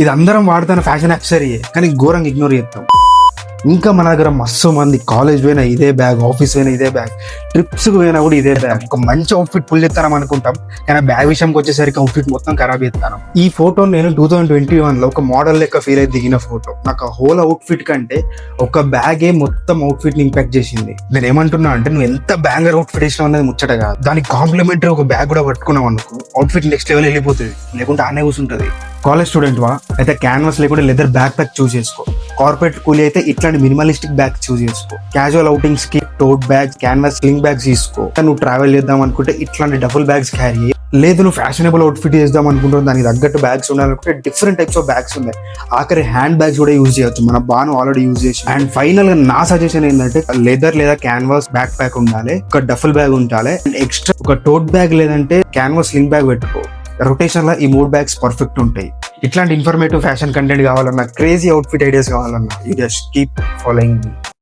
ఇది అందరం వాడుతున్న ఫ్యాషన్ యాక్సెసరీయే, కానీ ఘోరంగా ఇగ్నోర్ చేస్తాం. ఇంకా మన దగ్గర మస్తు మంది కాలేజ్ పోయినా ఇదే బ్యాగ్, ఆఫీస్ పోయినా ఇదే బ్యాగ్, ట్రిప్స్కి పోయినా కూడా ఇదే బ్యాగ్. ఒక మంచి అవుట్ఫిట్ పుల్ చేస్తాం అనుకుంటాం, కానీ బ్యాగ్ విషయంకి వచ్చేసరికి అవుట్ఫిట్ మొత్తం ఖరాబ్ చేస్తాను. ఈ ఫోటో నేను 2021లో ఒక మోడల్ లెక్క ఫీల్ అయితే దిగిన ఫోటో. నాకు ఆ హోల్ అవుట్ఫిట్ కంటే ఒక బ్యాగే మొత్తం అవుట్ఫిట్ ని ఇంపాక్ట్ చేసింది. నేను ఏమంటున్నా అంటే, నువ్వు ఎంత బ్యాంగర్ అవుట్ఫిట్ వేసినావు అనేది ముచ్చట కాదు, దానికి కాంప్లిమెంటరీ ఒక బ్యాగ్ కూడా పట్టుకున్నావు అనుకో, అవుట్ఫిట్ నెక్స్ట్ లెవెల్ వెళ్ళిపోతుంది, లేకుంటే ఆనే కూర్చుంటది. కాలేజ్ స్టూడెంట్ వా అయితే క్యాన్వాస్ లేకుండా లెదర్ బ్యాక్ ప్యాక్ చూస్ చేసుకో. కార్పొరేట్ కూలీ అయితే ఇట్లాంటి మినిమలిస్టిక్ బ్యాగ్ చూస్ చేసుకో. క్యాజువల్ అవుటింగ్స్ కి టోట్ బ్యాగ్స్, క్యాన్వాస్ స్లింగ్ బ్యాగ్స్ తీసుకో. నువ్వు ట్రావెల్ చేద్దాం అనుకుంటే ఇట్లాంటి డబుల్ బ్యాగ్స్ క్యారీ చేయి. లేదు నువ్వు ఫ్యాషనబుల్ అవుట్ఫిట్ చేద్దాం అనుకుంటున్నావు, దానికి తగ్గట్టు బ్యాగ్స్ ఉండాలనుకుంటే డిఫరెంట్ టైప్స్ ఆఫ్ బ్యాగ్స్ ఉన్నాయి. ఆఖరి హ్యాండ్ బ్యాగ్స్ కూడా యూజ్ చేయొచ్చు, మన బాను ఆల్రెడీ యూజ్ చేసి. అండ్ ఫైనల్ గా నా సజెషన్ ఏంటంటే, లెదర్ లేదా క్యాన్వాస్ బ్యాక్ ప్యాక్ ఉండాలి, ఒక డఫుల్ బ్యాగ్ ఉండాలి, అండ్ ఎక్స్ట్రా ఒక టోట్ బ్యాగ్ లేదంటే క్యాన్వాస్ స్లింగ్ బ్యాగ్ పెట్టుకో. రొటేషన్ లో ఈ 3 బ్యాగ్స్ పర్ఫెక్ట్ ఉంటాయి. ఇట్లాంటి ఇన్ఫర్మేటివ్ ఫ్యాషన్ కంటెంట్ కావాలన్నా, క్రేజీ అవుట్ఫిట్ ఐడియాస్ కావాలన్నా, you just keep following me.